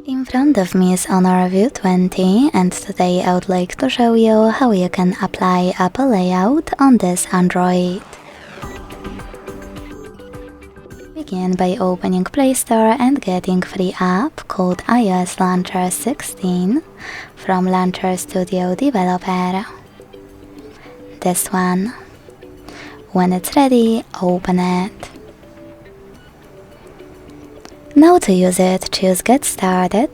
In front of me is Honor View 20, and today I would like to show you how you can apply Apple layout on this Android. Begin by opening Play Store and getting free app called iOS Launcher 16 from Launcher Studio Developer. This one. When it's ready, open it. Now to use it, choose Get Started.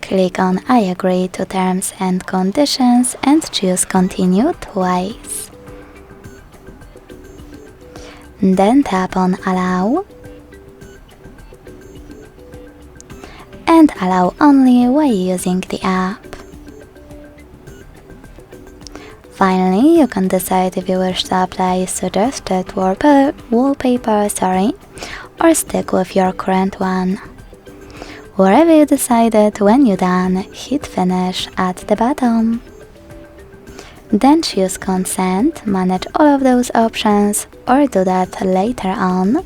Click on I agree to terms and conditions and choose Continue twice. Then tap on Allow and allow only while using the app. Finally, you can decide if you wish to apply suggested wallpaper, or stick with your current one. Wherever you decided, when you're done, hit Finish at the bottom. Then choose Consent, manage all of those options, or do that later on.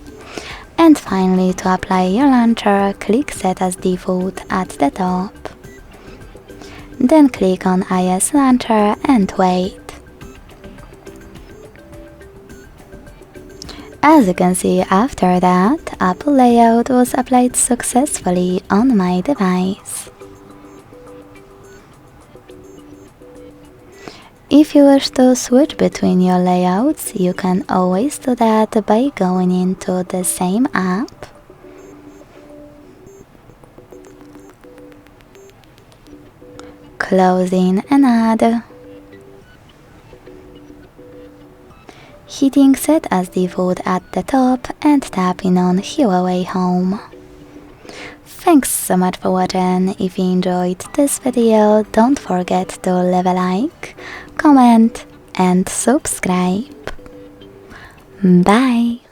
And finally, to apply your launcher, click Set as Default at the top. Then click on iOS Launcher and wait. As you can see, after that, Apple layout was applied successfully on my device. If you wish to switch between your layouts, you can always do that by going into the same app, closing and add, hitting Set as Default at the top and tapping on Huawei Home. Thanks so much for watching. If you enjoyed this video, don't forget to leave a like, comment and subscribe. Bye!